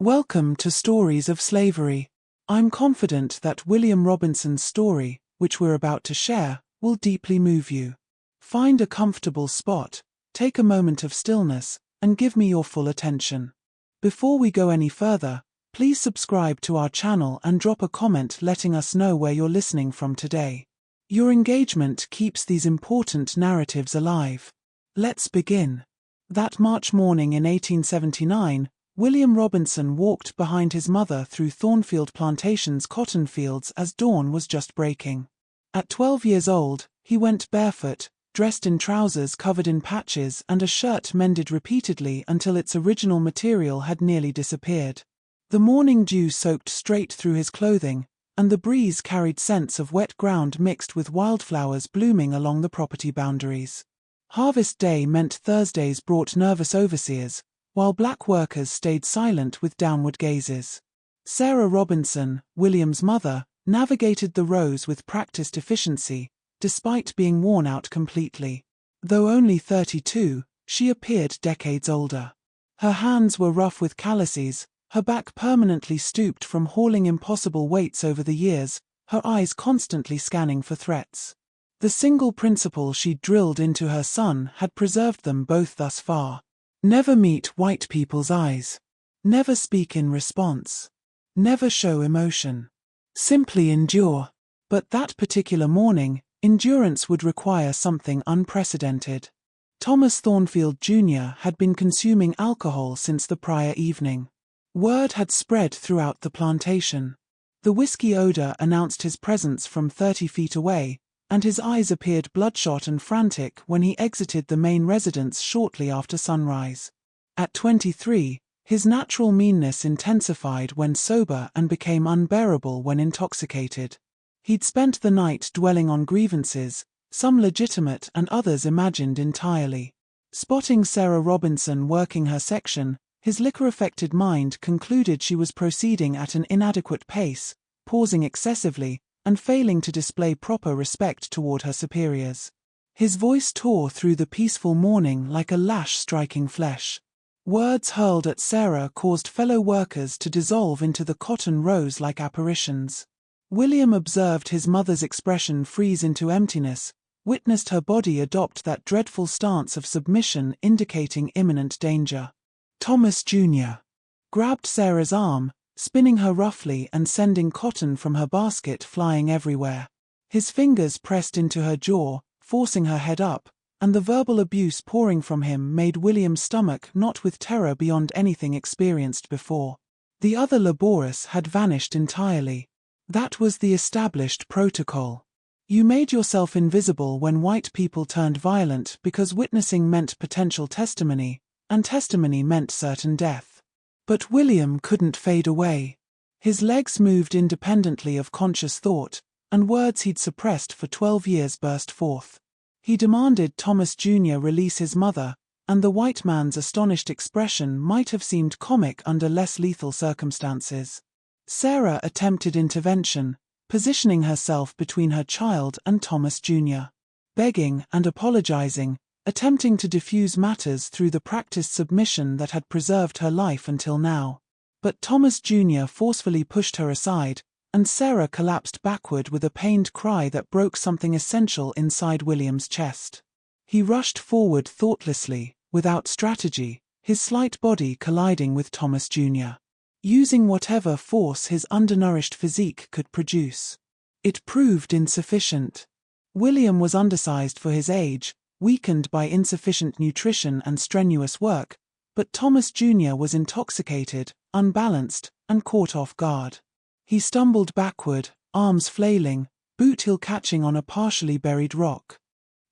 Welcome to Stories of Slavery. I'm confident that William Robinson's story, which we're about to share, will deeply move you. Find a comfortable spot, take a moment of stillness, and give me your full attention. Before we go any further, please subscribe to our channel and drop a comment letting us know where you're listening from today. Your engagement keeps these important narratives alive. Let's begin. That March morning in 1879, William Robinson walked behind his mother through Thornfield Plantation's cotton fields as dawn was just breaking. At 12 years old, he went barefoot, dressed in trousers covered in patches and a shirt mended repeatedly until its original material had nearly disappeared. The morning dew soaked straight through his clothing, and the breeze carried scents of wet ground mixed with wildflowers blooming along the property boundaries. Harvest day meant Thursdays brought nervous overseers, while black workers stayed silent with downward gazes. Sarah Robinson, William's mother, navigated the rows with practiced efficiency, despite being worn out completely. Though only 32, she appeared decades older. Her hands were rough with calluses, her back permanently stooped from hauling impossible weights over the years, her eyes constantly scanning for threats. The single principle she'd drilled into her son had preserved them both thus far. Never meet white people's eyes. Never speak in response. Never show emotion. Simply endure. But that particular morning, endurance would require something unprecedented. Thomas Thornfield Jr. had been consuming alcohol since the prior evening. Word had spread throughout the plantation. The whiskey odor announced his presence from 30 feet away, and his eyes appeared bloodshot and frantic when he exited the main residence shortly after sunrise. At 23, his natural meanness intensified when sober and became unbearable when intoxicated. He'd spent the night dwelling on grievances, some legitimate and others imagined entirely. Spotting Sarah Robinson working her section, his liquor-affected mind concluded she was proceeding at an inadequate pace, pausing excessively, and failing to display proper respect toward her superiors. His voice tore through the peaceful morning like a lash striking flesh. Words hurled at Sarah caused fellow workers to dissolve into the cotton rows like apparitions. William observed his mother's expression freeze into emptiness, witnessed her body adopt that dreadful stance of submission indicating imminent danger. Thomas Jr. grabbed Sarah's arm, spinning her roughly and sending cotton from her basket flying everywhere. His fingers pressed into her jaw, forcing her head up, and the verbal abuse pouring from him made William's stomach knot with terror beyond anything experienced before. The other laborers had vanished entirely. That was the established protocol. You made yourself invisible when white people turned violent because witnessing meant potential testimony, and testimony meant certain death. But William couldn't fade away. His legs moved independently of conscious thought, and words he'd suppressed for 12 years burst forth. He demanded Thomas Jr. release his mother, and the white man's astonished expression might have seemed comic under less lethal circumstances. Sarah attempted intervention, positioning herself between her child and Thomas Jr. Begging and apologizing, attempting to diffuse matters through the practiced submission that had preserved her life until now. But Thomas Jr. forcefully pushed her aside, and Sarah collapsed backward with a pained cry that broke something essential inside William's chest. He rushed forward thoughtlessly, without strategy, his slight body colliding with Thomas Jr., using whatever force his undernourished physique could produce. It proved insufficient. William was undersized for his age, weakened by insufficient nutrition and strenuous work, but Thomas Jr. was intoxicated, unbalanced, and caught off guard. He stumbled backward, arms flailing, boot heel catching on a partially buried rock.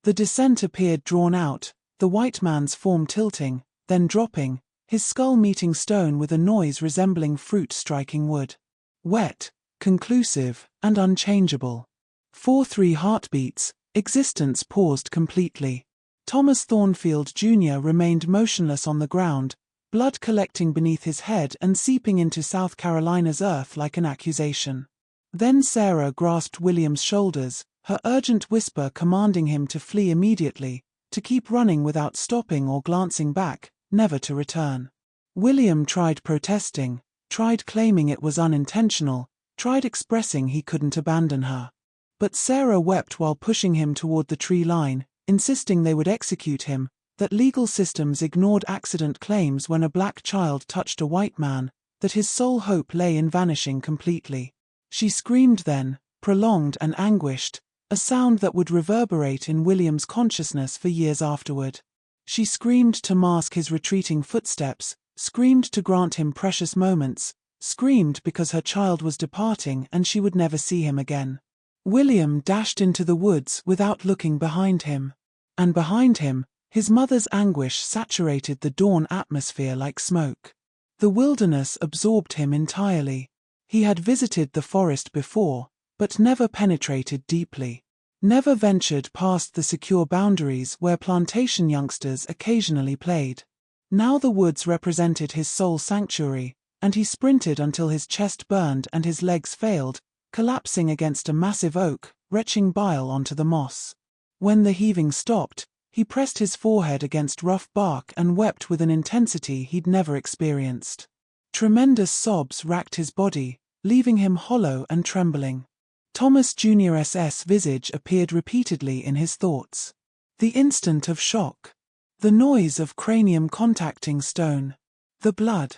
The descent appeared drawn out, the white man's form tilting, then dropping, his skull meeting stone with a noise resembling fruit striking wood. Wet, conclusive, and unchangeable. 4-3 heartbeats, existence paused completely. Thomas Thornfield Jr. remained motionless on the ground, blood collecting beneath his head and seeping into South Carolina's earth like an accusation. Then Sarah grasped William's shoulders, her urgent whisper commanding him to flee immediately, to keep running without stopping or glancing back, never to return. William tried protesting, tried claiming it was unintentional, tried expressing he couldn't abandon her. But Sarah wept while pushing him toward the tree line, insisting they would execute him, that legal systems ignored accident claims when a black child touched a white man, that his sole hope lay in vanishing completely. She screamed then, prolonged and anguished, a sound that would reverberate in William's consciousness for years afterward. She screamed to mask his retreating footsteps, screamed to grant him precious moments, screamed because her child was departing and she would never see him again. William dashed into the woods without looking behind him. And behind him, his mother's anguish saturated the dawn atmosphere like smoke. The wilderness absorbed him entirely. He had visited the forest before, but never penetrated deeply. Never ventured past the secure boundaries where plantation youngsters occasionally played. Now the woods represented his sole sanctuary, and he sprinted until his chest burned and his legs failed, collapsing against a massive oak, retching bile onto the moss. When the heaving stopped, he pressed his forehead against rough bark and wept with an intensity he'd never experienced. Tremendous sobs racked his body, leaving him hollow and trembling. Thomas Jr.'s visage appeared repeatedly in his thoughts. The instant of shock. The noise of cranium contacting stone. The blood.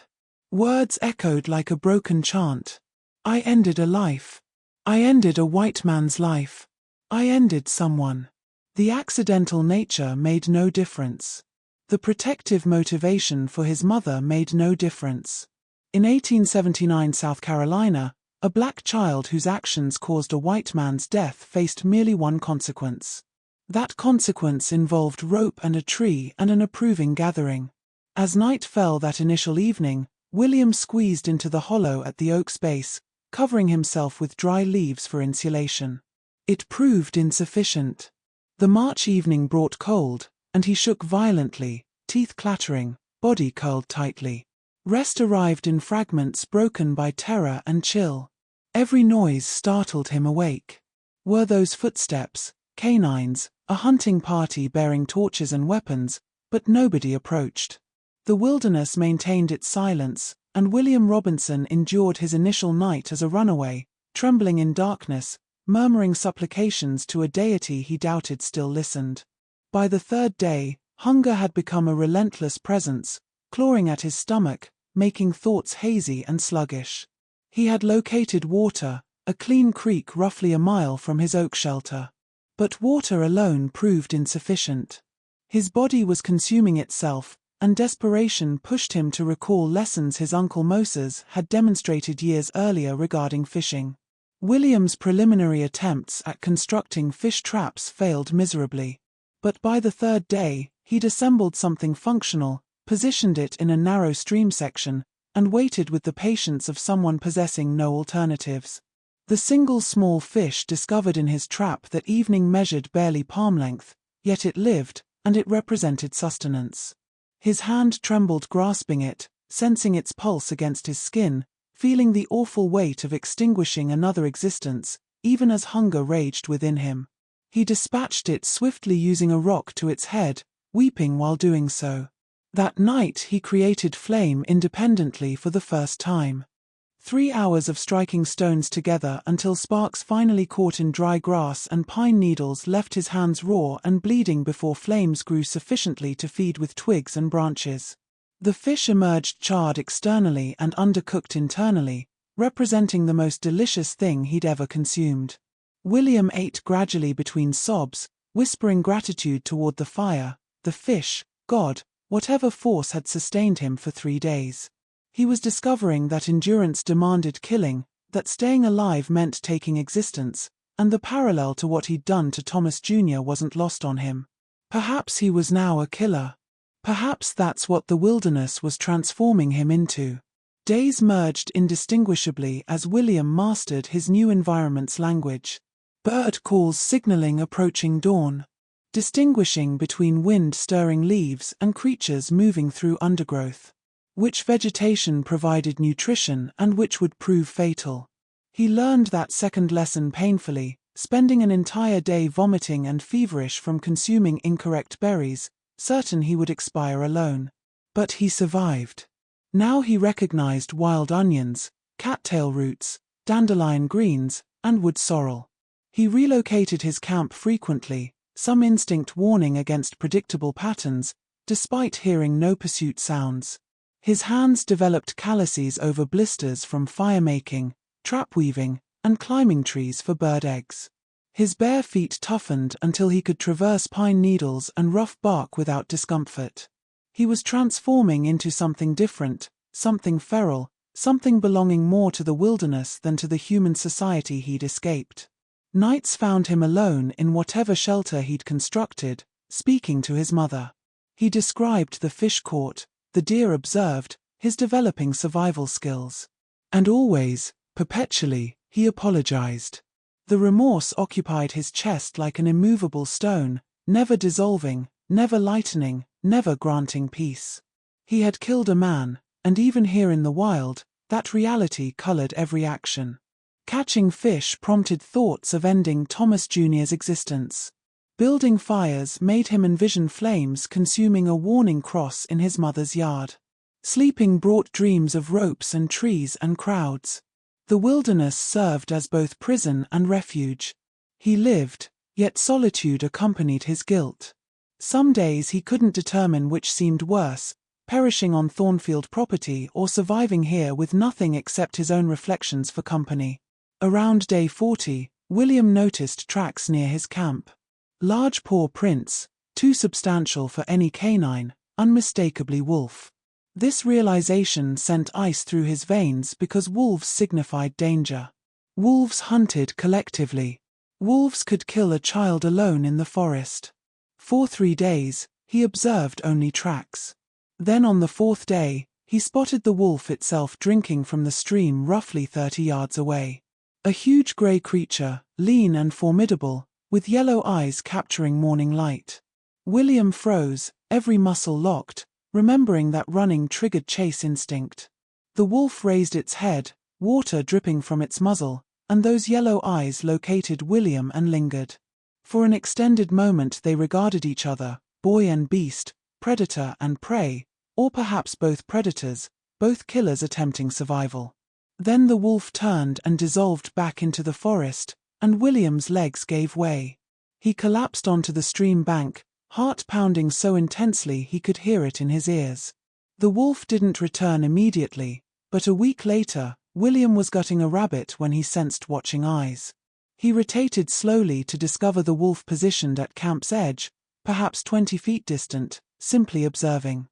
Words echoed like a broken chant. I ended a life. I ended a white man's life. I ended someone. The accidental nature made no difference. The protective motivation for his mother made no difference. In 1879 South Carolina, a black child whose actions caused a white man's death faced merely one consequence. That consequence involved rope and a tree and an approving gathering. As night fell that initial evening, William squeezed into the hollow at the oak's base, covering himself with dry leaves for insulation. It proved insufficient. The March evening brought cold, and he shook violently, teeth clattering, body curled tightly. Rest arrived in fragments broken by terror and chill. Every noise startled him awake. Were those footsteps, canines, a hunting party bearing torches and weapons, but nobody approached. The wilderness maintained its silence, and William Robinson endured his initial night as a runaway, trembling in darkness, murmuring supplications to a deity he doubted still listened. By the third day, hunger had become a relentless presence, clawing at his stomach, making thoughts hazy and sluggish. He had located water, a clean creek roughly a mile from his oak shelter. But water alone proved insufficient. His body was consuming itself, and desperation pushed him to recall lessons his Uncle Moses had demonstrated years earlier regarding fishing. William's preliminary attempts at constructing fish traps failed miserably. But by the third day, he'd assembled something functional, positioned it in a narrow stream section, and waited with the patience of someone possessing no alternatives. The single small fish discovered in his trap that evening measured barely palm length, yet it lived, and it represented sustenance. His hand trembled grasping it, sensing its pulse against his skin, feeling the awful weight of extinguishing another existence, even as hunger raged within him. He dispatched it swiftly using a rock to its head, weeping while doing so. That night he created flame independently for the first time. 3 hours of striking stones together until sparks finally caught in dry grass and pine needles left his hands raw and bleeding before flames grew sufficiently to feed with twigs and branches. The fish emerged charred externally and undercooked internally, representing the most delicious thing he'd ever consumed. William ate gradually between sobs, whispering gratitude toward the fire, the fish, God, whatever force had sustained him for 3 days. He was discovering that endurance demanded killing, that staying alive meant taking existence, and the parallel to what he'd done to Thomas Jr. wasn't lost on him. Perhaps he was now a killer. Perhaps that's what the wilderness was transforming him into. Days merged indistinguishably as William mastered his new environment's language. Bird calls signaling approaching dawn. Distinguishing between wind-stirring leaves and creatures moving through undergrowth. Which vegetation provided nutrition and which would prove fatal. He learned that second lesson painfully, spending an entire day vomiting and feverish from consuming incorrect berries, certain he would expire alone. But he survived. Now he recognized wild onions, cattail roots, dandelion greens, and wood sorrel. He relocated his camp frequently, some instinct warning against predictable patterns, despite hearing no pursuit sounds. His hands developed calluses over blisters from fire-making, trap-weaving, and climbing trees for bird eggs. His bare feet toughened until he could traverse pine needles and rough bark without discomfort. He was transforming into something different, something feral, something belonging more to the wilderness than to the human society he'd escaped. Nights found him alone in whatever shelter he'd constructed, speaking to his mother. He described the fish caught, the deer observed, his developing survival skills. And always, perpetually, he apologized. The remorse occupied his chest like an immovable stone, never dissolving, never lightening, never granting peace. He had killed a man, and even here in the wild, that reality colored every action. Catching fish prompted thoughts of ending Thomas Jr.'s existence. Building fires made him envision flames consuming a warning cross in his mother's yard. Sleeping brought dreams of ropes and trees and crowds. The wilderness served as both prison and refuge. He lived, yet solitude accompanied his guilt. Some days he couldn't determine which seemed worse, perishing on Thornfield property or surviving here with nothing except his own reflections for company. Around day 40, William noticed tracks near his camp. Large paw prints, too substantial for any canine, unmistakably wolf. This realization sent ice through his veins because wolves signified danger. Wolves hunted collectively. Wolves could kill a child alone in the forest. For 3 days, he observed only tracks. Then on the 4th day, he spotted the wolf itself drinking from the stream roughly 30 yards away. A huge grey creature, lean and formidable, with yellow eyes capturing morning light. William froze, every muscle locked, remembering that running triggered chase instinct. The wolf raised its head, water dripping from its muzzle, and those yellow eyes located William and lingered. For an extended moment they regarded each other, boy and beast, predator and prey, or perhaps both predators, both killers attempting survival. Then the wolf turned and dissolved back into the forest, and William's legs gave way. He collapsed onto the stream bank, heart pounding so intensely he could hear it in his ears. The wolf didn't return immediately, but a week later, William was gutting a rabbit when he sensed watching eyes. He rotated slowly to discover the wolf positioned at camp's edge, perhaps 20 feet distant, simply observing.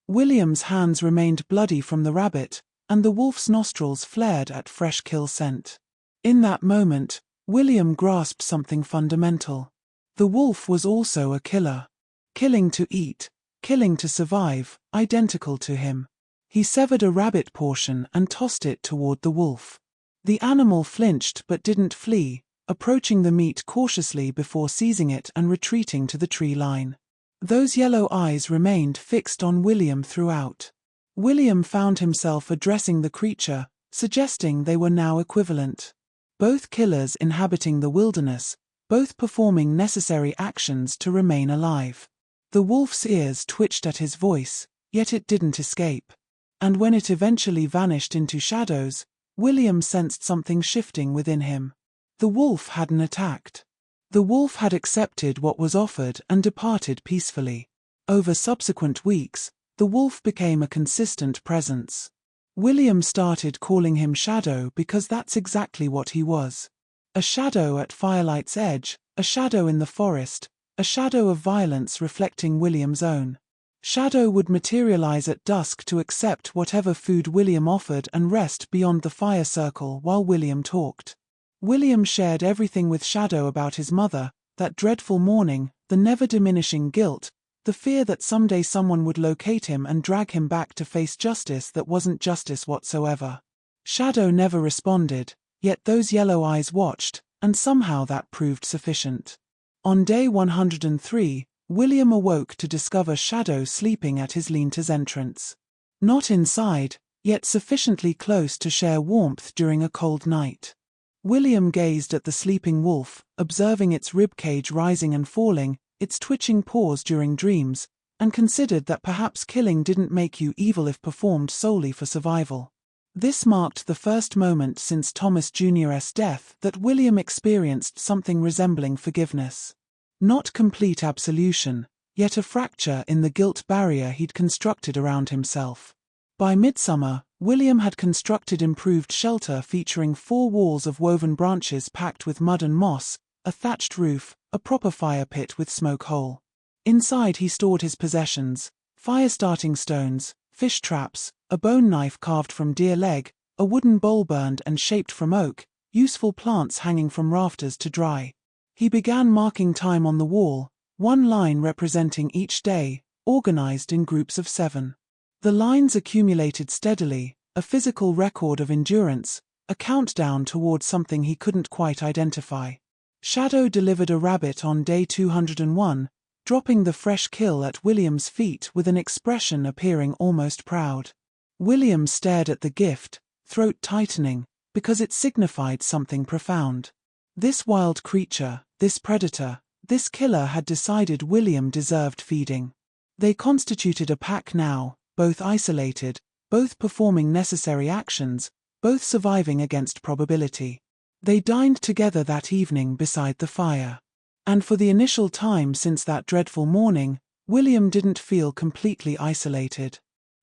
William's hands remained bloody from the rabbit, and the wolf's nostrils flared at fresh kill scent. In that moment, William grasped something fundamental. The wolf was also a killer. Killing to eat, killing to survive, identical to him. He severed a rabbit portion and tossed it toward the wolf. The animal flinched but didn't flee, approaching the meat cautiously before seizing it and retreating to the tree line. Those yellow eyes remained fixed on William throughout. William found himself addressing the creature, suggesting they were now equivalent. Both killers inhabiting the wilderness, both performing necessary actions to remain alive. The wolf's ears twitched at his voice, yet it didn't escape. And when it eventually vanished into shadows, William sensed something shifting within him. The wolf hadn't attacked. The wolf had accepted what was offered and departed peacefully. Over subsequent weeks, the wolf became a consistent presence. William started calling him Shadow because that's exactly what he was. A shadow at firelight's edge, a shadow in the forest, a shadow of violence reflecting William's own. Shadow would materialize at dusk to accept whatever food William offered and rest beyond the fire circle while William talked. William shared everything with Shadow about his mother, that dreadful morning, the never-diminishing guilt, the fear that someday someone would locate him and drag him back to face justice that wasn't justice whatsoever. Shadow never responded, yet those yellow eyes watched, and somehow that proved sufficient. On day 103, William awoke to discover Shadow sleeping at his lean-to's entrance. Not inside, yet sufficiently close to share warmth during a cold night. William gazed at the sleeping wolf, observing its ribcage rising and falling, its twitching paws during dreams, and considered that perhaps killing didn't make you evil if performed solely for survival. This marked the first moment since Thomas Jr.'s death that William experienced something resembling forgiveness. Not complete absolution, yet a fracture in the guilt barrier he'd constructed around himself. By midsummer, William had constructed improved shelter featuring 4 walls of woven branches packed with mud and moss, a thatched roof, a proper fire pit with smoke hole. Inside he stored his possessions: fire-starting stones, fish traps, a bone knife carved from deer leg, a wooden bowl burned and shaped from oak, useful plants hanging from rafters to dry. He began marking time on the wall, 1 line representing each day, organized in groups of 7. The lines accumulated steadily, a physical record of endurance, a countdown toward something he couldn't quite identify. Shadow delivered a rabbit on day 201, dropping the fresh kill at William's feet with an expression appearing almost proud. William stared at the gift, throat tightening, because it signified something profound. This wild creature, this predator, this killer had decided William deserved feeding. They constituted a pack now, both isolated, both performing necessary actions, both surviving against probability. They dined together that evening beside the fire. And for the initial time since that dreadful morning, William didn't feel completely isolated.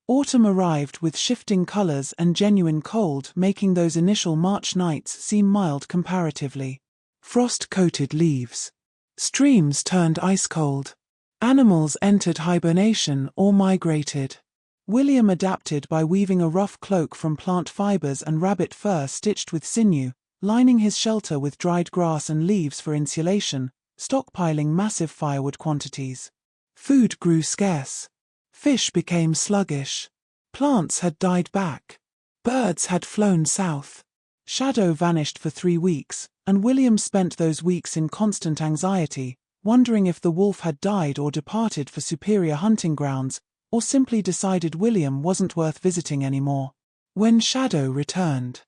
Autumn arrived with shifting colors and genuine cold, making those initial March nights seem mild comparatively. Frost-coated leaves. Streams turned ice-cold. Animals entered hibernation or migrated. William adapted by weaving a rough cloak from plant fibers and rabbit fur stitched with sinew, lining his shelter with dried grass and leaves for insulation, stockpiling massive firewood quantities. Food grew scarce. Fish became sluggish. Plants had died back. Birds had flown south. Shadow vanished for 3 weeks, and William spent those weeks in constant anxiety, wondering if the wolf had died or departed for superior hunting grounds, or simply decided William wasn't worth visiting anymore. When Shadow returned.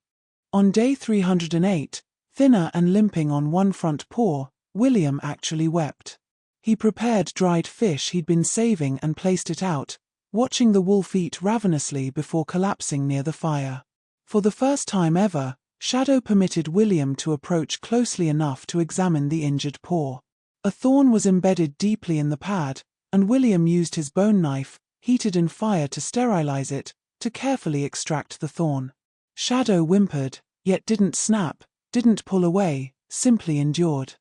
On day 308, thinner and limping on one front paw, William actually wept. He prepared dried fish he'd been saving and placed it out, watching the wolf eat ravenously before collapsing near the fire. For the first time ever, Shadow permitted William to approach closely enough to examine the injured paw. A thorn was embedded deeply in the pad, and William used his bone knife, heated in fire to sterilize it, to carefully extract the thorn. Shadow whimpered, yet didn't snap, didn't pull away, simply endured.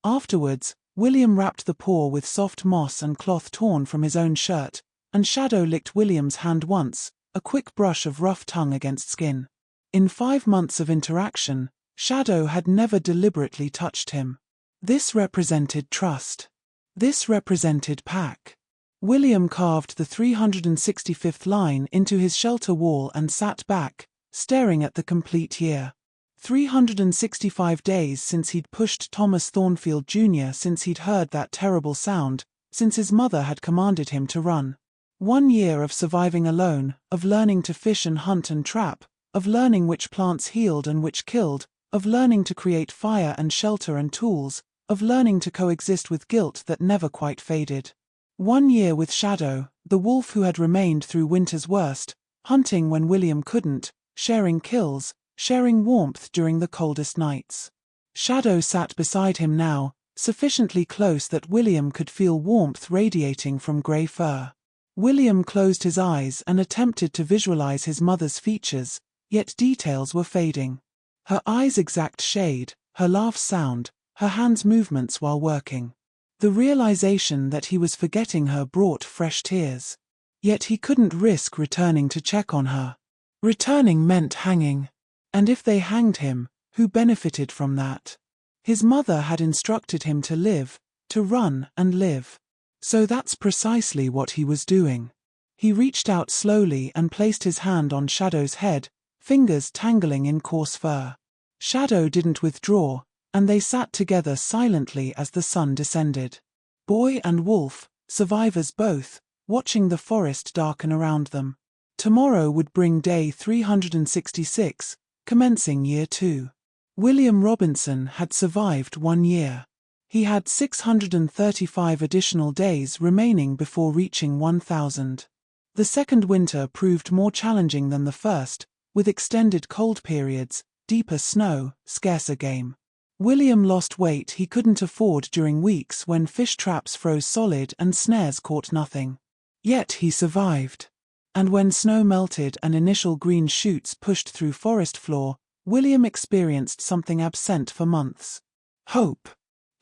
Afterwards, William wrapped the paw with soft moss and cloth torn from his own shirt, and Shadow licked William's hand once, a quick brush of rough tongue against skin. In 5 months of interaction, Shadow had never deliberately touched him. This represented trust. This represented pack. William carved the 365th line into his shelter wall and sat back, staring at the complete year. 365 days since he'd pushed Thomas Thornfield Jr., since he'd heard that terrible sound, since his mother had commanded him to run. 1 year of surviving alone, of learning to fish and hunt and trap, of learning which plants healed and which killed, of learning to create fire and shelter and tools, of learning to coexist with guilt that never quite faded. 1 year with Shadow, the wolf who had remained through winter's worst, hunting when William couldn't, sharing kills, sharing warmth during the coldest nights. Shadow sat beside him now, sufficiently close that William could feel warmth radiating from grey fur. William closed his eyes and attempted to visualize his mother's features, yet details were fading. Her eyes' exact shade, her laugh sound, her hands' movements while working. The realization that he was forgetting her brought fresh tears. Yet he couldn't risk returning to check on her. Returning meant hanging. And if they hanged him, who benefited from that? His mother had instructed him to live, to run and live. So that's precisely what he was doing. He reached out slowly and placed his hand on Shadow's head, fingers tangling in coarse fur. Shadow didn't withdraw, and they sat together silently as the sun descended. Boy and wolf, survivors both, watching the forest darken around them. Tomorrow would bring day 366, commencing year 2. William Robinson had survived 1 year. He had 635 additional days remaining before reaching 1,000. The second winter proved more challenging than the first, with extended cold periods, deeper snow, scarcer game. William lost weight he couldn't afford during weeks when fish traps froze solid and snares caught nothing. Yet he survived. And when snow melted and initial green shoots pushed through forest floor, William experienced something absent for months. Hope.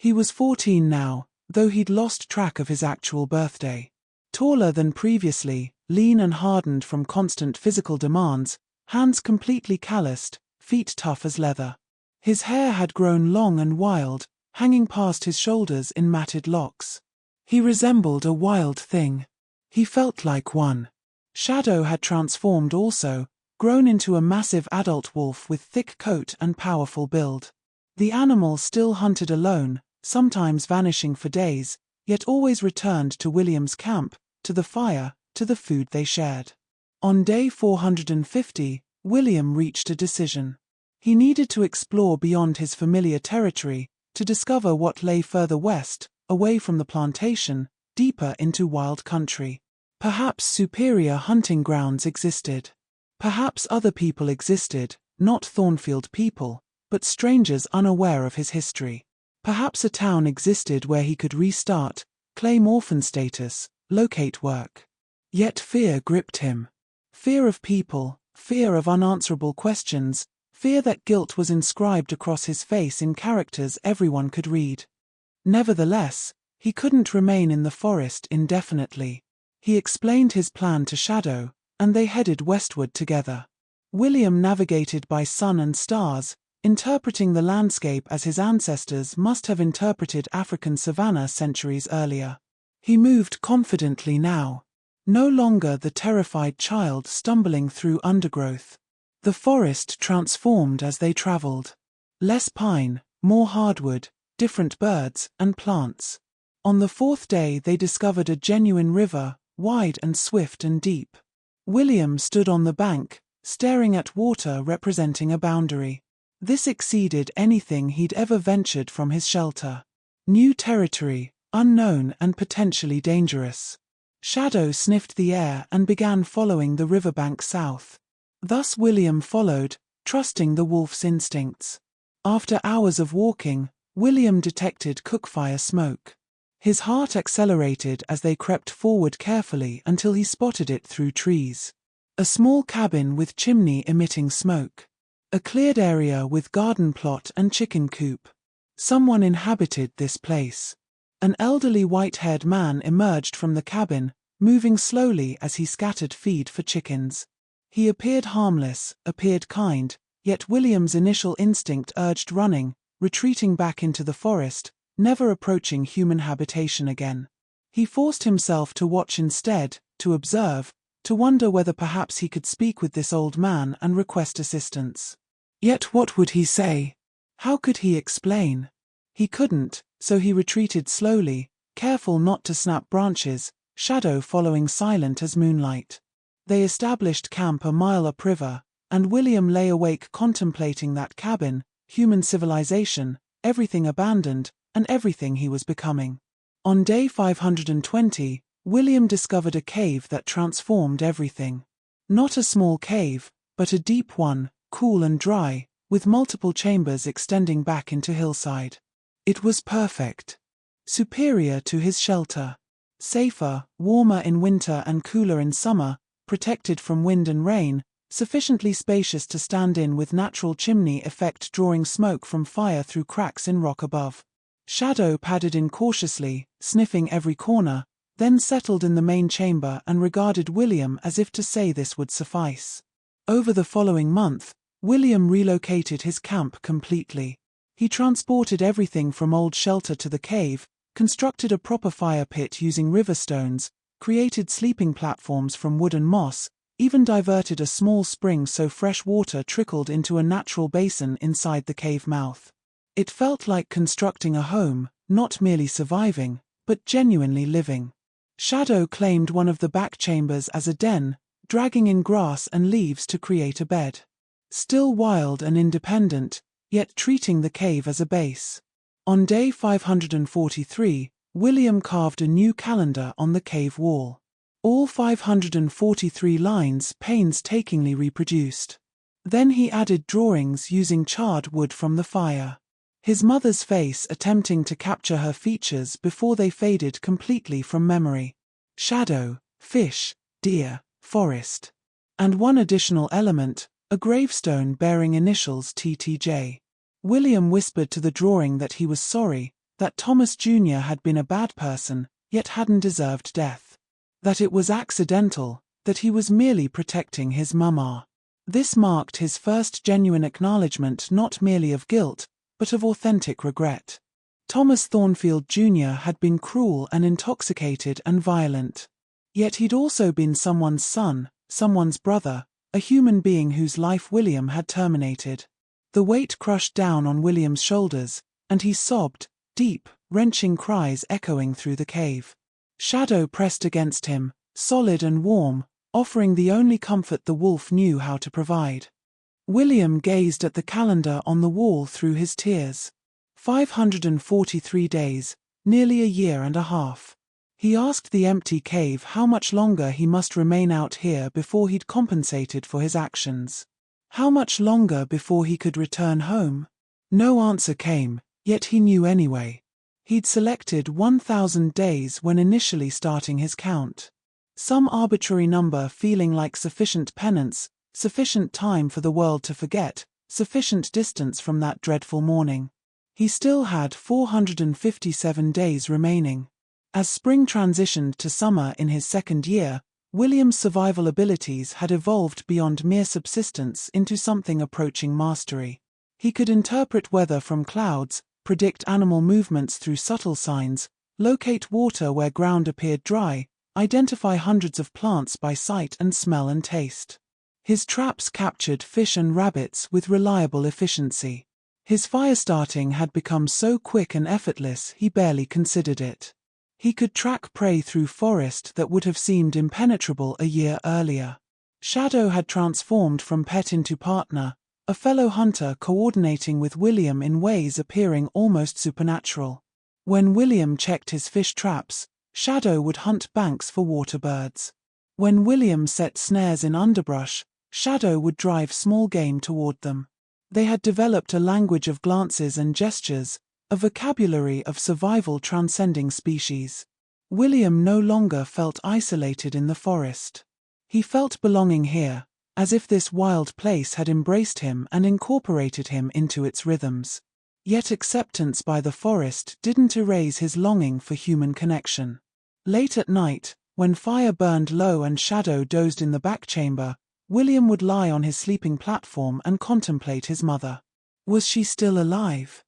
He was 14 now, though he'd lost track of his actual birthday. Taller than previously, lean and hardened from constant physical demands, hands completely calloused, feet tough as leather. His hair had grown long and wild, hanging past his shoulders in matted locks. He resembled a wild thing. He felt like one. Shadow had transformed also, grown into a massive adult wolf with thick coat and powerful build. The animal still hunted alone, sometimes vanishing for days, yet always returned to William's camp, to the fire, to the food they shared. On day 450, William reached a decision. He needed to explore beyond his familiar territory, to discover what lay further west, away from the plantation, deeper into wild country. Perhaps superior hunting grounds existed. Perhaps other people existed, not Thornfield people, but strangers unaware of his history. Perhaps a town existed where he could restart, claim orphan status, locate work. Yet fear gripped him. Fear of people, fear of unanswerable questions, fear that guilt was inscribed across his face in characters everyone could read. Nevertheless, he couldn't remain in the forest indefinitely. He explained his plan to Shadow, and they headed westward together. William navigated by sun and stars, interpreting the landscape as his ancestors must have interpreted African savanna centuries earlier. He moved confidently now. No longer the terrified child stumbling through undergrowth. The forest transformed as they traveled. Less pine, more hardwood, different birds and plants. On the fourth day they discovered a genuine river, wide and swift and deep. William stood on the bank, staring at water representing a boundary. This exceeded anything he'd ever ventured from his shelter. New territory, unknown and potentially dangerous. Shadow sniffed the air and began following the riverbank south. Thus William followed, trusting the wolf's instincts. After hours of walking, William detected cookfire smoke. His heart accelerated as they crept forward carefully until he spotted it through trees. A small cabin with chimney emitting smoke. A cleared area with garden plot and chicken coop. Someone inhabited this place. An elderly white-haired man emerged from the cabin, moving slowly as he scattered feed for chickens. He appeared harmless, appeared kind, yet William's initial instinct urged running, retreating back into the forest, never approaching human habitation again. He forced himself to watch instead, to observe, to wonder whether perhaps he could speak with this old man and request assistance. Yet what would he say? How could he explain? He couldn't, so he retreated slowly, careful not to snap branches, Shadow following silent as moonlight. They established camp a mile upriver, and William lay awake contemplating that cabin, human civilization, everything abandoned, and everything he was becoming. On day 520, William discovered a cave that transformed everything. Not a small cave, but a deep one, cool and dry, with multiple chambers extending back into hillside. It was perfect. Superior to his shelter. Safer, warmer in winter and cooler in summer, protected from wind and rain, sufficiently spacious to stand in with natural chimney effect drawing smoke from fire through cracks in rock above. Shadow padded in cautiously, sniffing every corner, then settled in the main chamber and regarded William as if to say this would suffice. Over the following month, William relocated his camp completely. He transported everything from old shelter to the cave, constructed a proper fire pit using river stones, created sleeping platforms from wood and moss, even diverted a small spring so fresh water trickled into a natural basin inside the cave mouth. It felt like constructing a home, not merely surviving, but genuinely living. Shadow claimed one of the back chambers as a den, dragging in grass and leaves to create a bed. Still wild and independent, yet treating the cave as a base. On day 543, William carved a new calendar on the cave wall. All 543 lines painstakingly reproduced. Then he added drawings using charred wood from the fire. His mother's face attempting to capture her features before they faded completely from memory. Shadow, fish, deer, forest. And one additional element, a gravestone bearing initials TTJ. William whispered to the drawing that he was sorry, that Thomas Jr. had been a bad person, yet hadn't deserved death. That it was accidental, that he was merely protecting his mama. This marked his first genuine acknowledgement not merely of guilt, but of authentic regret. Thomas Thornfield Jr. had been cruel and intoxicated and violent. Yet he'd also been someone's son, someone's brother, a human being whose life William had terminated. The weight crushed down on William's shoulders, and he sobbed, deep, wrenching cries echoing through the cave. Shadow pressed against him, solid and warm, offering the only comfort the wolf knew how to provide. William gazed at the calendar on the wall through his tears. 543 days, nearly a year and a half. He asked the empty cave how much longer he must remain out here before he'd compensated for his actions. How much longer before he could return home? No answer came, yet he knew anyway. He'd selected 1,000 days when initially starting his count. Some arbitrary number feeling like sufficient penance, sufficient time for the world to forget, sufficient distance from that dreadful morning. He still had 457 days remaining. As spring transitioned to summer in his second year, William's survival abilities had evolved beyond mere subsistence into something approaching mastery. He could interpret weather from clouds, predict animal movements through subtle signs, locate water where ground appeared dry, identify hundreds of plants by sight and smell and taste. His traps captured fish and rabbits with reliable efficiency. His fire starting had become so quick and effortless he barely considered it. He could track prey through forest that would have seemed impenetrable a year earlier. Shadow had transformed from pet into partner, a fellow hunter coordinating with William in ways appearing almost supernatural. When William checked his fish traps, Shadow would hunt banks for water birds. When William set snares in underbrush, Shadow would drive small game toward them. They had developed a language of glances and gestures, a vocabulary of survival transcending species. William no longer felt isolated in the forest. He felt belonging here, as if this wild place had embraced him and incorporated him into its rhythms. Yet acceptance by the forest didn't erase his longing for human connection. Late at night, when fire burned low and Shadow dozed in the back chamber, William would lie on his sleeping platform and contemplate his mother. Was she still alive?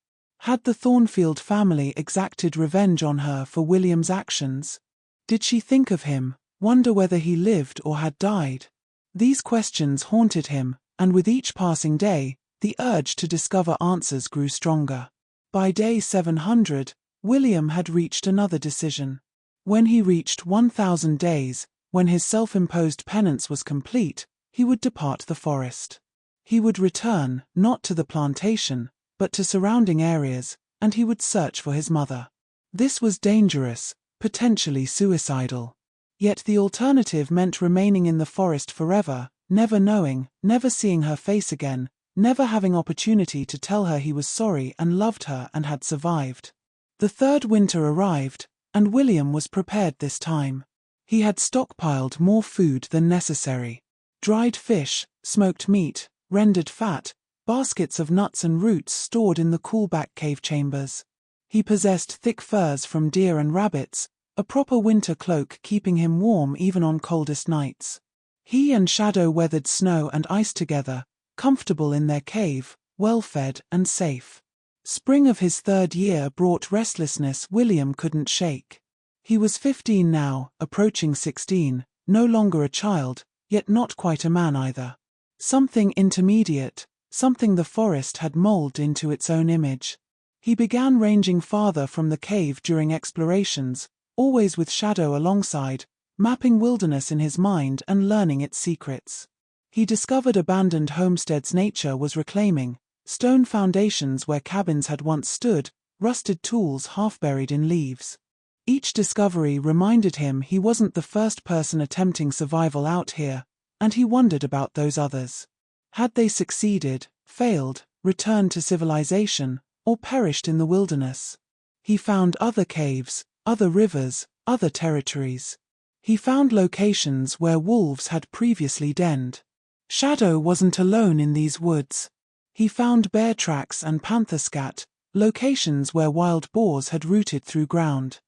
Had the Thornfield family exacted revenge on her for William's actions? Did she think of him, wonder whether he lived or had died? These questions haunted him, and with each passing day, the urge to discover answers grew stronger. By day 700, William had reached another decision. When he reached 1,000 days, when his self-imposed penance was complete, he would depart the forest. He would return, not to the plantation, but to surrounding areas, and he would search for his mother. This was dangerous, potentially suicidal. Yet the alternative meant remaining in the forest forever, never knowing, never seeing her face again, never having opportunity to tell her he was sorry and loved her and had survived. The third winter arrived, and William was prepared this time. He had stockpiled more food than necessary. Dried fish, smoked meat, rendered fat, baskets of nuts and roots stored in the cool back cave chambers. He possessed thick furs from deer and rabbits, a proper winter cloak keeping him warm even on coldest nights. He and Shadow weathered snow and ice together, comfortable in their cave, well-fed and safe. Spring of his third year brought restlessness William couldn't shake. He was 15 now, approaching 16, no longer a child, yet not quite a man either. Something intermediate, something the forest had molded into its own image. He began ranging farther from the cave during explorations, always with Shadow alongside, mapping wilderness in his mind and learning its secrets. He discovered abandoned homesteads nature was reclaiming, stone foundations where cabins had once stood, rusted tools half buried in leaves. Each discovery reminded him he wasn't the first person attempting survival out here, and he wondered about those others. Had they succeeded, failed, returned to civilization, or perished in the wilderness? He found other caves, other rivers, other territories. He found locations where wolves had previously denned. Shadow wasn't alone in these woods. He found bear tracks and panther scat, locations where wild boars had rooted through ground.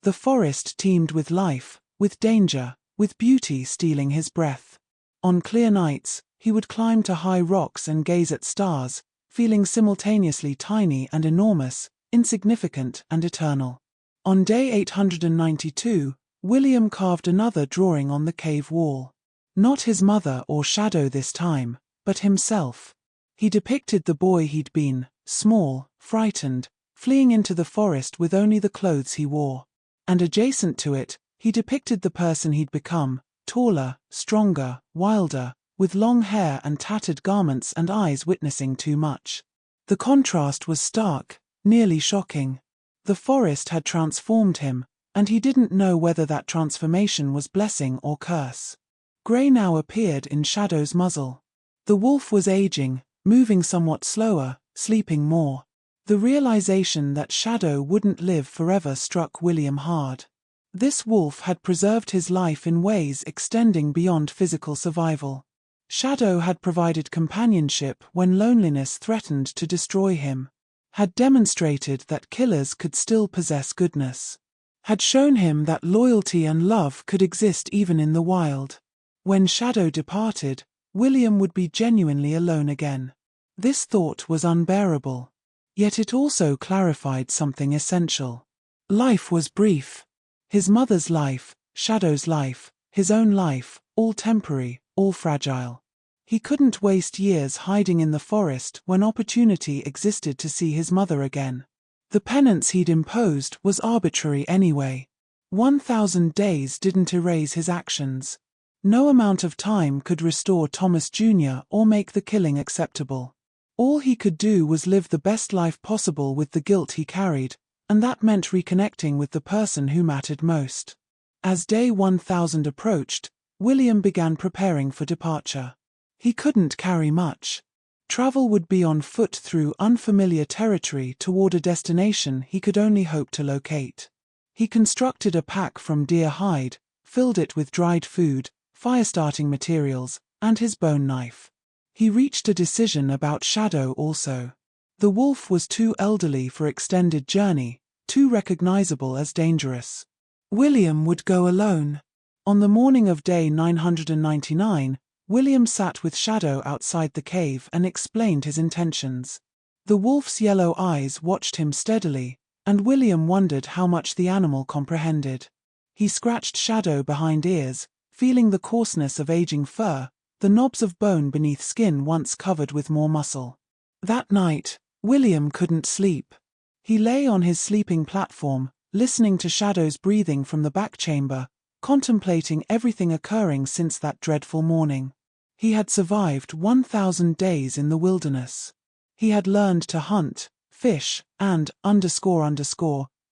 The forest teemed with life, with danger, with beauty stealing his breath. On clear nights, he would climb to high rocks and gaze at stars, feeling simultaneously tiny and enormous, insignificant and eternal. On day 892, William carved another drawing on the cave wall. Not his mother or Shadow this time, but himself. He depicted the boy he'd been, small, frightened, fleeing into the forest with only the clothes he wore. And adjacent to it, he depicted the person he'd become, taller, stronger, wilder, with long hair and tattered garments and eyes witnessing too much. The contrast was stark, nearly shocking. The forest had transformed him, and he didn't know whether that transformation was blessing or curse. Grey now appeared in Shadow's muzzle. The wolf was aging, moving somewhat slower, sleeping more. The realization that Shadow wouldn't live forever struck William hard. This wolf had preserved his life in ways extending beyond physical survival. Shadow had provided companionship when loneliness threatened to destroy him, had demonstrated that killers could still possess goodness, had shown him that loyalty and love could exist even in the wild. When Shadow departed, William would be genuinely alone again. This thought was unbearable. Yet it also clarified something essential. Life was brief. His mother's life, Shadow's life, his own life, all temporary, all fragile. He couldn't waste years hiding in the forest when opportunity existed to see his mother again. The penance he'd imposed was arbitrary anyway. 1,000 days didn't erase his actions. No amount of time could restore Thomas Jr. or make the killing acceptable. All he could do was live the best life possible with the guilt he carried, and that meant reconnecting with the person who mattered most. As day 1000 approached, William began preparing for departure. He couldn't carry much. Travel would be on foot through unfamiliar territory toward a destination he could only hope to locate. He constructed a pack from deer hide, filled it with dried food, fire-starting materials, and his bone knife. He reached a decision about Shadow also. The wolf was too elderly for extended journey, too recognizable as dangerous. William would go alone. On the morning of day 999, William sat with Shadow outside the cave and explained his intentions. The wolf's yellow eyes watched him steadily, and William wondered how much the animal comprehended. He scratched Shadow behind ears, feeling the coarseness of aging fur, the knobs of bone beneath skin once covered with more muscle. That night, William couldn't sleep. He lay on his sleeping platform, listening to Shadow's breathing from the back chamber, contemplating everything occurring since that dreadful morning. He had survived 1,000 days in the wilderness. He had learned to hunt, fish, and,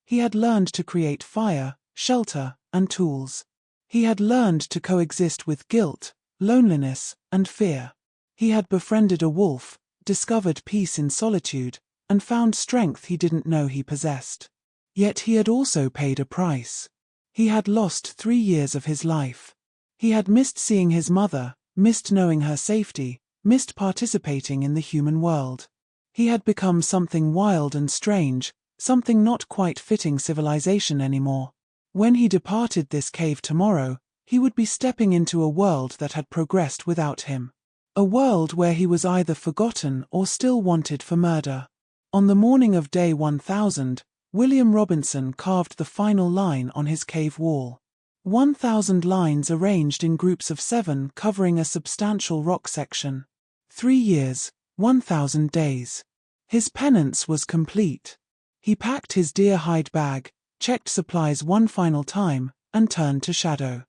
he had learned to create fire, shelter, and tools. He had learned to coexist with guilt, loneliness, and fear. He had befriended a wolf, discovered peace in solitude, and found strength he didn't know he possessed. Yet he had also paid a price. He had lost 3 years of his life. He had missed seeing his mother, missed knowing her safety, missed participating in the human world. He had become something wild and strange, something not quite fitting civilization anymore. When he departed this cave tomorrow, he would be stepping into a world that had progressed without him. A world where he was either forgotten or still wanted for murder. On the morning of day 1000, William Robinson carved the final line on his cave wall. 1,000 lines arranged in groups of 7 covering a substantial rock section. 3 years, 1,000 days. His penance was complete. He packed his deer hide bag, checked supplies one final time, and turned to Shadow.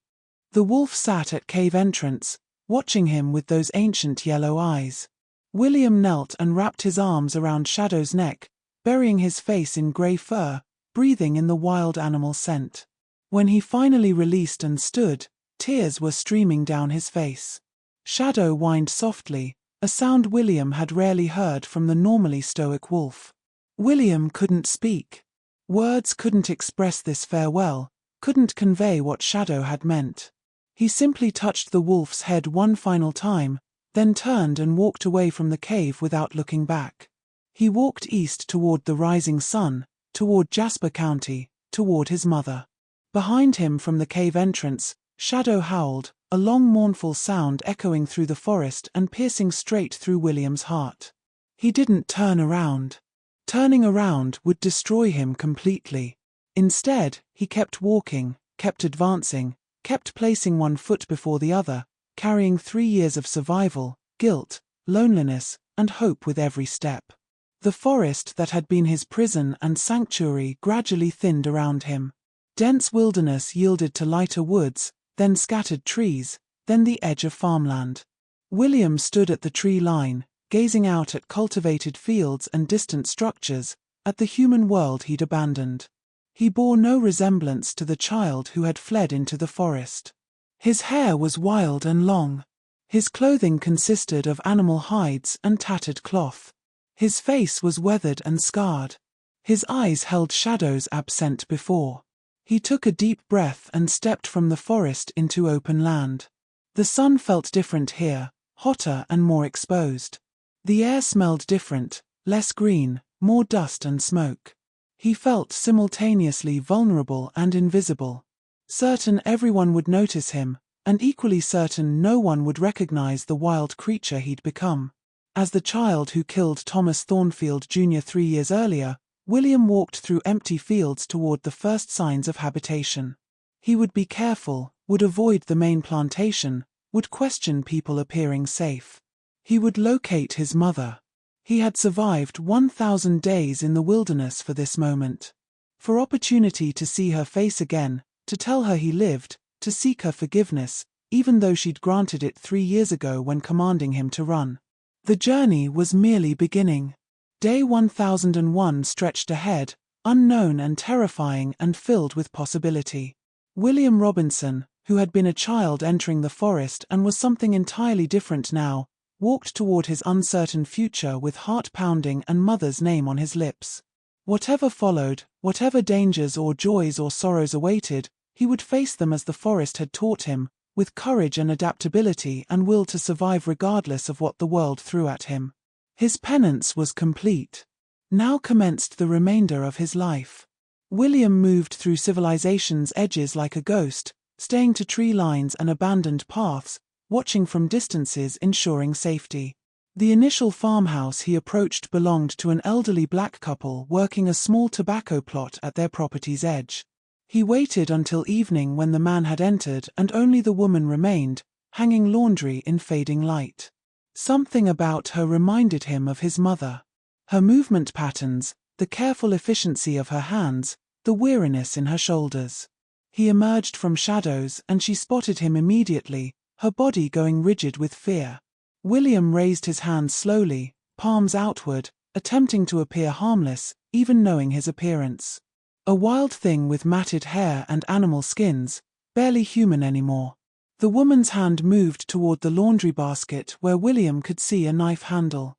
The wolf sat at cave entrance, watching him with those ancient yellow eyes. William knelt and wrapped his arms around Shadow's neck, burying his face in grey fur, breathing in the wild animal scent. When he finally released and stood, tears were streaming down his face. Shadow whined softly, a sound William had rarely heard from the normally stoic wolf. William couldn't speak. Words couldn't express this farewell, couldn't convey what Shadow had meant. He simply touched the wolf's head one final time, then turned and walked away from the cave without looking back. He walked east toward the rising sun, toward Jasper County, toward his mother. Behind him from the cave entrance, Shadow howled, a long mournful sound echoing through the forest and piercing straight through William's heart. He didn't turn around. Turning around would destroy him completely. Instead, he kept walking, kept advancing, kept placing one foot before the other, carrying 3 years of survival, guilt, loneliness, and hope with every step. The forest that had been his prison and sanctuary gradually thinned around him. Dense wilderness yielded to lighter woods, then scattered trees, then the edge of farmland. William stood at the tree line, gazing out at cultivated fields and distant structures, at the human world he'd abandoned. He bore no resemblance to the child who had fled into the forest. His hair was wild and long. His clothing consisted of animal hides and tattered cloth. His face was weathered and scarred. His eyes held shadows absent before. He took a deep breath and stepped from the forest into open land. The sun felt different here, hotter and more exposed. The air smelled different, less green, more dust and smoke. He felt simultaneously vulnerable and invisible. Certain everyone would notice him, and equally certain no one would recognize the wild creature he'd become. As the child who killed Thomas Thornfield Jr. 3 years earlier, William walked through empty fields toward the first signs of habitation. He would be careful, would avoid the main plantation, would question people appearing safe. He would locate his mother. He had survived 1,000 days in the wilderness for this moment. For opportunity to see her face again, to tell her he lived, to seek her forgiveness, even though she'd granted it 3 years ago when commanding him to run. The journey was merely beginning. Day 1001 stretched ahead, unknown and terrifying and filled with possibility. William Robinson, who had been a child entering the forest and was something entirely different now, walked toward his uncertain future with heart pounding and mother's name on his lips. Whatever followed, whatever dangers or joys or sorrows awaited, he would face them as the forest had taught him, with courage and adaptability and will to survive regardless of what the world threw at him. His penance was complete. Now commenced the remainder of his life. William moved through civilization's edges like a ghost, staying to tree lines and abandoned paths, watching from distances ensuring safety. The initial farmhouse he approached belonged to an elderly black couple working a small tobacco plot at their property's edge. He waited until evening when the man had entered and only the woman remained, hanging laundry in fading light. Something about her reminded him of his mother. Her movement patterns, the careful efficiency of her hands, the weariness in her shoulders. He emerged from shadows and she spotted him immediately, her body going rigid with fear. William raised his hands slowly, palms outward, attempting to appear harmless, even knowing his appearance. A wild thing with matted hair and animal skins, barely human anymore. The woman's hand moved toward the laundry basket where William could see a knife handle.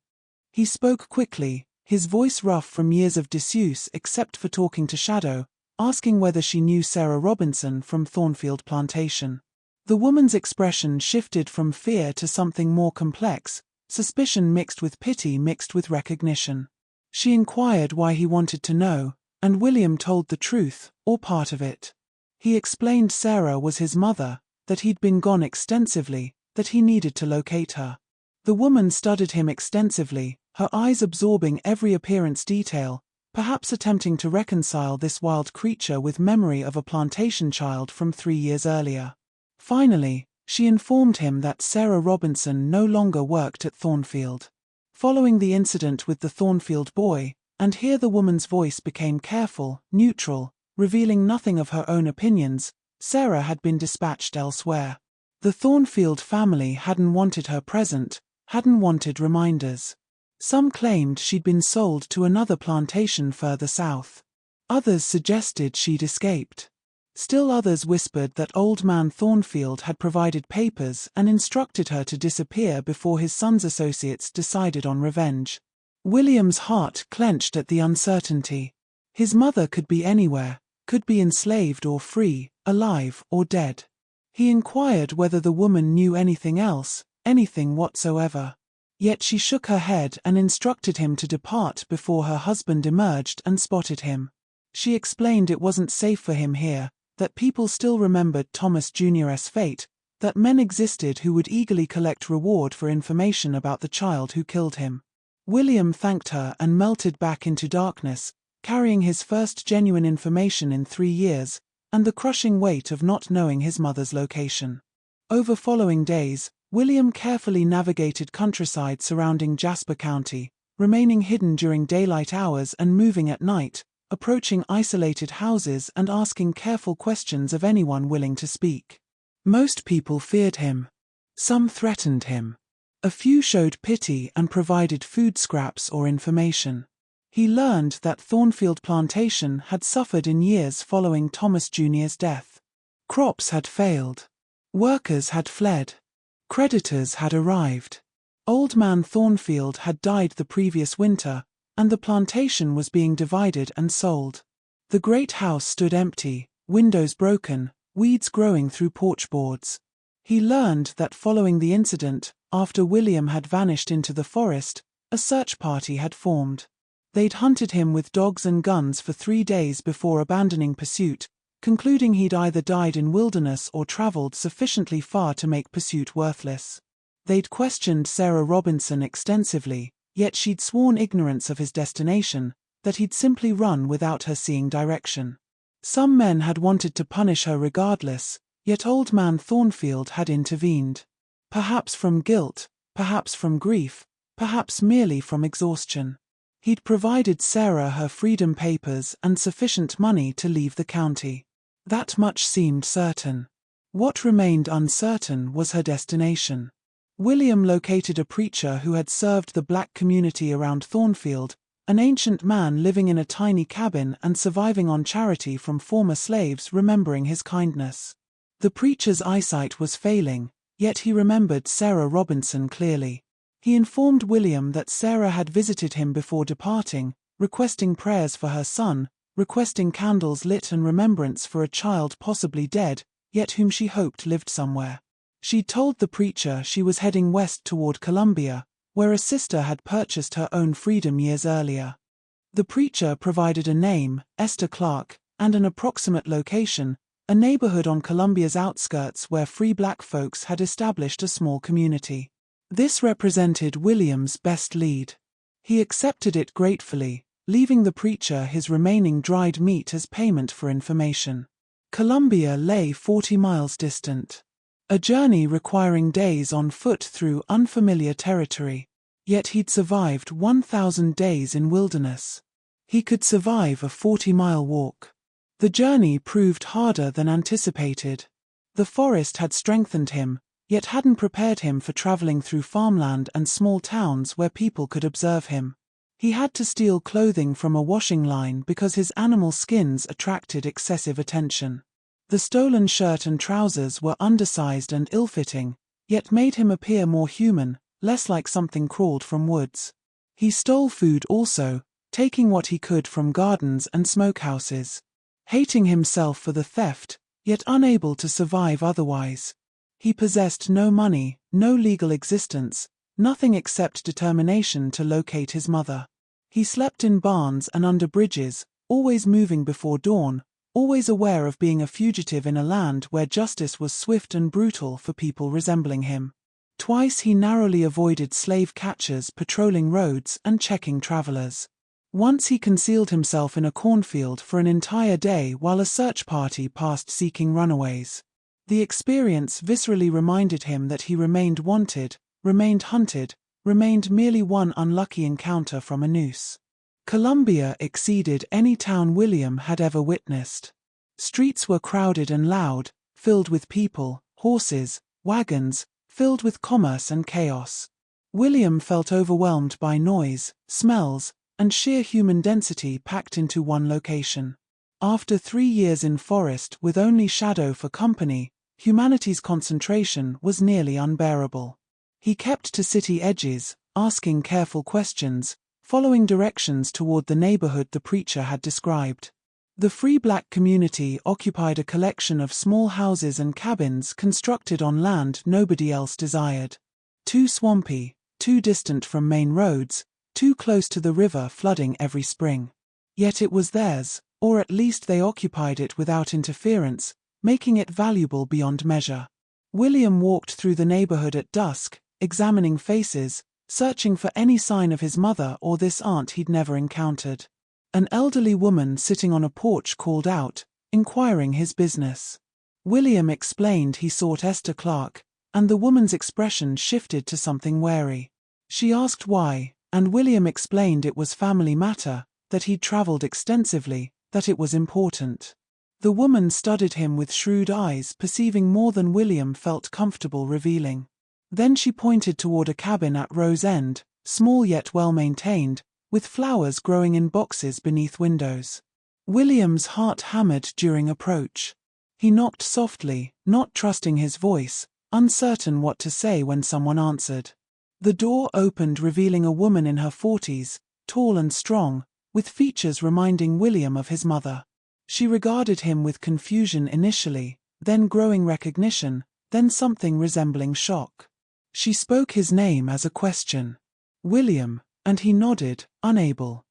He spoke quickly, his voice rough from years of disuse except for talking to Shadow, asking whether she knew Sarah Robinson from Thornfield Plantation. The woman's expression shifted from fear to something more complex, suspicion mixed with pity mixed with recognition. She inquired why he wanted to know, and William told the truth, or part of it. He explained Sarah was his mother, that he'd been gone extensively, that he needed to locate her. The woman studied him extensively, her eyes absorbing every appearance detail, perhaps attempting to reconcile this wild creature with memory of a plantation child from 3 years earlier. Finally, she informed him that Sarah Robinson no longer worked at Thornfield. Following the incident with the Thornfield boy, and here the woman's voice became careful, neutral, revealing nothing of her own opinions, Sarah had been dispatched elsewhere. The Thornfield family hadn't wanted her present, hadn't wanted reminders. Some claimed she'd been sold to another plantation further south. Others suggested she'd escaped. Still others whispered that Old Man Thornfield had provided papers and instructed her to disappear before his son's associates decided on revenge. William's heart clenched at the uncertainty. His mother could be anywhere, could be enslaved or free, alive or dead. He inquired whether the woman knew anything else, anything whatsoever. Yet she shook her head and instructed him to depart before her husband emerged and spotted him. She explained it wasn't safe for him here, that people still remembered Thomas Jr.'s fate, that men existed who would eagerly collect reward for information about the child who killed him. William thanked her and melted back into darkness, carrying his first genuine information in 3 years, and the crushing weight of not knowing his mother's location. Over following days, William carefully navigated countryside surrounding Jasper County, remaining hidden during daylight hours and moving at night, approaching isolated houses and asking careful questions of anyone willing to speak. Most people feared him. Some threatened him. A few showed pity and provided food scraps or information. He learned that Thornfield Plantation had suffered in years following Thomas Jr.'s death. Crops had failed. Workers had fled. Creditors had arrived. Old Man Thornfield had died the previous winter, and the plantation was being divided and sold. The great house stood empty, windows broken, weeds growing through porch boards. He learned that following the incident, after William had vanished into the forest, a search party had formed. They'd hunted him with dogs and guns for 3 days before abandoning pursuit, concluding he'd either died in wilderness or traveled sufficiently far to make pursuit worthless. They'd questioned Sarah Robinson extensively, yet she'd sworn ignorance of his destination, that he'd simply run without her seeing direction. Some men had wanted to punish her regardless, yet Old Man Thornfield had intervened. Perhaps from guilt, perhaps from grief, perhaps merely from exhaustion. He'd provided Sarah her freedom papers and sufficient money to leave the county. That much seemed certain. What remained uncertain was her destination. William located a preacher who had served the black community around Thornfield, an ancient man living in a tiny cabin and surviving on charity from former slaves remembering his kindness. The preacher's eyesight was failing, yet he remembered Sarah Robinson clearly. He informed William that Sarah had visited him before departing, requesting prayers for her son, requesting candles lit and remembrance for a child possibly dead, yet whom she hoped lived somewhere. She told the preacher she was heading west toward Columbia, where a sister had purchased her own freedom years earlier. The preacher provided a name, Esther Clark, and an approximate location, a neighborhood on Columbia's outskirts where free black folks had established a small community. This represented William's best lead. He accepted it gratefully, leaving the preacher his remaining dried meat as payment for information. Columbia lay 40 miles distant. A journey requiring days on foot through unfamiliar territory. Yet he'd survived 1,000 days in wilderness. He could survive a 40-mile walk. The journey proved harder than anticipated. The forest had strengthened him, yet hadn't prepared him for traveling through farmland and small towns where people could observe him. He had to steal clothing from a washing line because his animal skins attracted excessive attention. The stolen shirt and trousers were undersized and ill-fitting, yet made him appear more human, less like something crawled from woods. He stole food also, taking what he could from gardens and smokehouses. Hating himself for the theft, yet unable to survive otherwise. He possessed no money, no legal existence, nothing except determination to locate his mother. He slept in barns and under bridges, always moving before dawn, always aware of being a fugitive in a land where justice was swift and brutal for people resembling him. Twice he narrowly avoided slave catchers patrolling roads and checking travelers. Once he concealed himself in a cornfield for an entire day while a search party passed seeking runaways. The experience viscerally reminded him that he remained wanted, remained hunted, remained merely one unlucky encounter from a noose. Columbia exceeded any town William had ever witnessed. Streets were crowded and loud, filled with people, horses, wagons, filled with commerce and chaos. William felt overwhelmed by noise, smells, and sheer human density packed into one location. After 3 years in forest with only shadow for company, humanity's concentration was nearly unbearable. He kept to city edges, asking careful questions, following directions toward the neighborhood the preacher had described. The free black community occupied a collection of small houses and cabins constructed on land nobody else desired. Too swampy, too distant from main roads, too close to the river flooding every spring. Yet it was theirs, or at least they occupied it without interference, making it valuable beyond measure. William walked through the neighborhood at dusk, examining faces, searching for any sign of his mother or this aunt he'd never encountered. An elderly woman sitting on a porch called out, inquiring his business. William explained he sought Esther Clark, and the woman's expression shifted to something wary. She asked why, and William explained it was family matter, that he'd traveled extensively, that it was important. The woman studied him with shrewd eyes, perceiving more than William felt comfortable revealing. Then she pointed toward a cabin at Rose End, small yet well-maintained, with flowers growing in boxes beneath windows. William's heart hammered during approach. He knocked softly, not trusting his voice, uncertain what to say when someone answered. The door opened, revealing a woman in her 40s, tall and strong, with features reminding William of his mother. She regarded him with confusion initially, then growing recognition, then something resembling shock. She spoke his name as a question. William, and he nodded, unable.